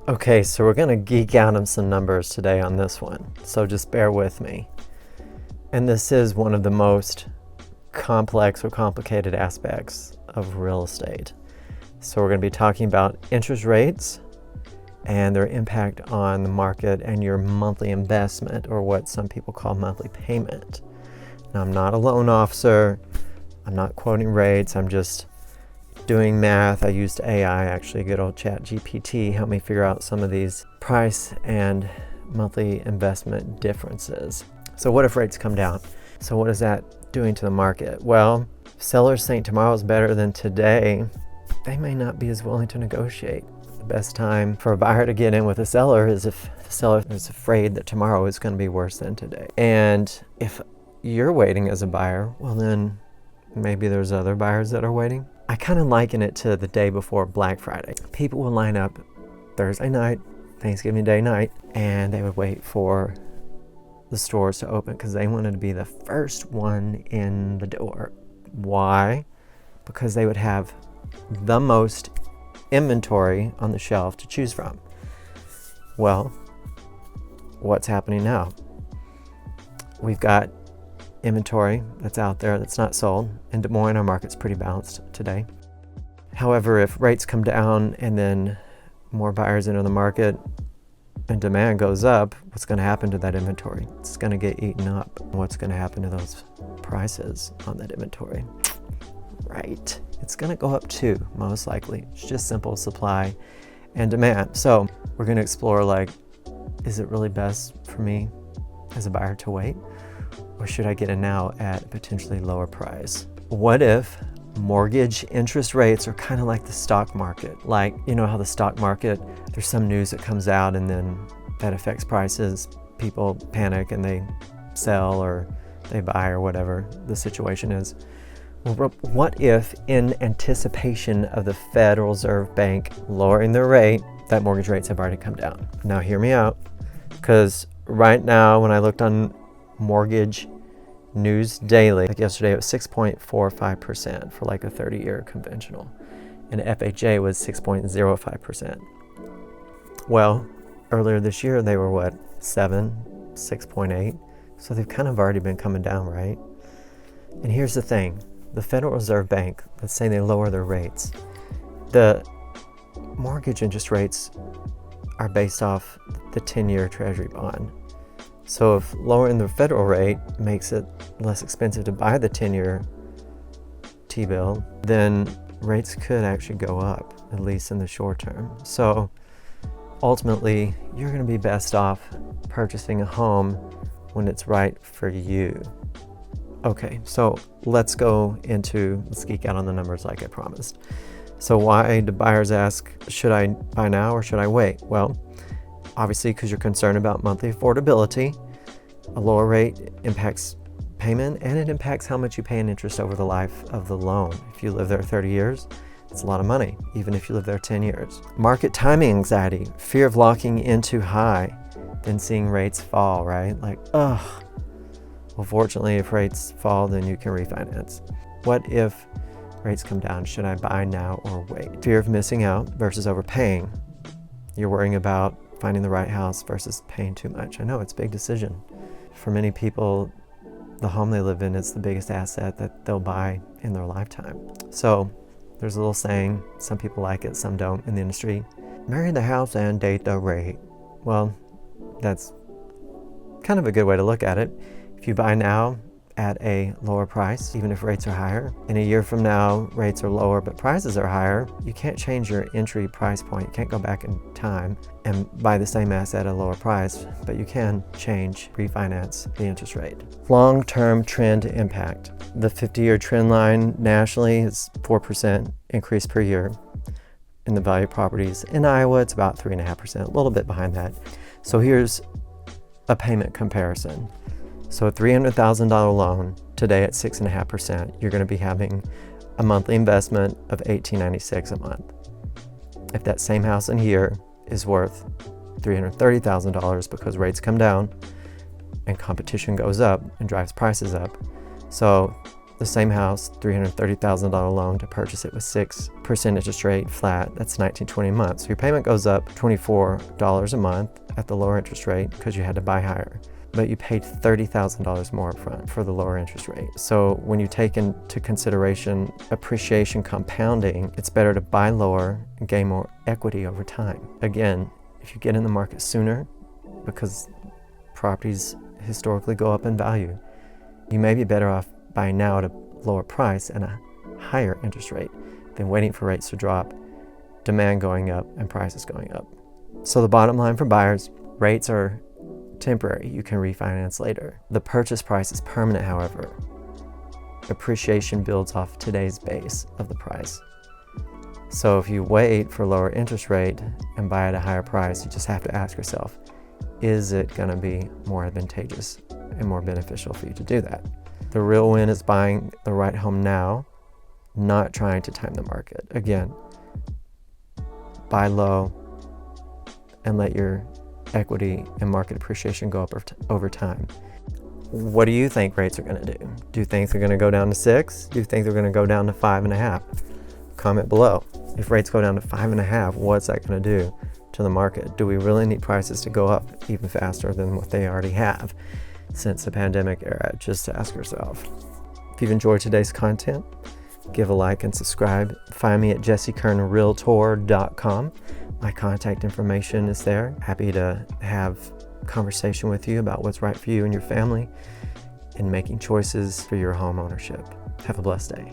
Okay, so we're going to geek out on some numbers today on this one, so just bear with me. And this is one of the most complex or complicated aspects of real estate. So we're going to be talking about interest rates and their impact on the market and your monthly investment, or what some people call monthly payment. Now, I'm not a loan officer. I'm not quoting rates. I'm just doing math. I used AI, actually, good old chat GPT, helped me figure out some of these price and monthly investment differences. So what if rates come down? So what is that doing to the market? Well, if sellers think tomorrow is better than today, they may not be as willing to negotiate. The best time for a buyer to get in with a seller is if the seller is afraid that tomorrow is going to be worse than today. And if you're waiting as a buyer, well, then maybe there's other buyers that are waiting. I kind of liken it to the day before Black Friday. People will line up Thursday night, Thanksgiving Day night, and they would wait for the stores to open because they wanted to be the first one in the door. Why? Because they would have the most inventory on the shelf to choose from. Well, what's happening now? We've got inventory that's out there that's not sold. In Des Moines, our market's pretty balanced today. However, if rates come down and then more buyers enter the market and demand goes up, what's going to happen to that inventory? It's going to get eaten up. What's going to happen to those prices on that inventory? Right. It's going to go up too, most likely. It's just simple supply and demand. So we're going to explore, is it really best for me as a buyer to wait? Or should I get in now at a potentially lower price? What if mortgage interest rates are kind of like the stock market? Like, you know how the stock market, there's some news that comes out and then that affects prices. People panic and they sell or they buy or whatever the situation is. Well, what if in anticipation of the Federal Reserve Bank lowering their rate, that mortgage rates have already come down? Now hear me out, because right now when I looked on Mortgage News Daily, like yesterday, it was 6.45% for like a 30-year conventional, and FHA was 6.05%. Well, earlier this year they were 6.8. So they've kind of already been coming down, right? And here's the thing: the Federal Reserve Bank, let's say they lower their rates, the mortgage interest rates are based off the 10-year Treasury bond. So if lowering the federal rate makes it less expensive to buy the 10-year T-bill, then rates could actually go up, at least in the short term. So ultimately, you're going to be best off purchasing a home when it's right for you. Okay, so let's geek out on the numbers like I promised. So why do buyers ask, should I buy now or should I wait? Well, obviously, because you're concerned about monthly affordability. A lower rate impacts payment, and it impacts how much you pay in interest over the life of the loan. If you live there 30 years, it's a lot of money, even if you live there 10 years. Market timing anxiety, fear of locking in too high, then seeing rates fall, right? Well, fortunately, if rates fall, then you can refinance. What if rates come down? Should I buy now or wait? Fear of missing out versus overpaying. You're worrying about finding the right house versus paying too much. I know it's a big decision. For many people, the home they live in is the biggest asset that they'll buy in their lifetime. So there's a little saying, some people like it, some don't in the industry: marry the house and date the rate. Well, that's kind of a good way to look at it. If you buy now at a lower price, even if rates are higher, and a year from now rates are lower but prices are higher, you can't change your entry price point. You can't go back in time and buy the same asset at a lower price, but you can refinance the interest rate. Long-term trend impact. The 50-year trend line nationally is 4% increase per year in the value of properties. In Iowa, it's about 3.5%, a little bit behind that. So here's a payment comparison. So a $300,000 loan today at 6.5%, you're going to be having a monthly investment of $1,896 a month. If that same house in here is worth $330,000 because rates come down and competition goes up and drives prices up, so the same house, $330,000 loan to purchase it with 6% interest rate flat. That's 19-20 months. So your payment goes up $24 a month at the lower interest rate because you had to buy higher. But you paid $30,000 more upfront for the lower interest rate. So when you take into consideration appreciation compounding, it's better to buy lower and gain more equity over time. Again, if you get in the market sooner, because properties historically go up in value, you may be better off buying now at a lower price and a higher interest rate than waiting for rates to drop, demand going up, and prices going up. So the bottom line for buyers, rates are temporary. You can refinance later. The purchase price is permanent, however. Appreciation builds off today's base of the price. So if you wait for a lower interest rate and buy at a higher price, you just have to ask yourself, is it going to be more advantageous and more beneficial for you to do that? The real win is buying the right home now, not trying to time the market. Again, buy low and let your equity and market appreciation go up over time. What do you think rates are going to do? Do you think they're going to go down to 6? Do you think they're going to go down to 5.5? Comment below. If rates go down to 5.5, what's that going to do to the market? Do we really need prices to go up even faster than what they already have since the pandemic era? Just ask yourself. If you've enjoyed today's content, give a like and subscribe. Find me at jessykernrealtor.com. My contact information is there. Happy to have a conversation with you about what's right for you and your family in making choices for your home ownership. Have a blessed day.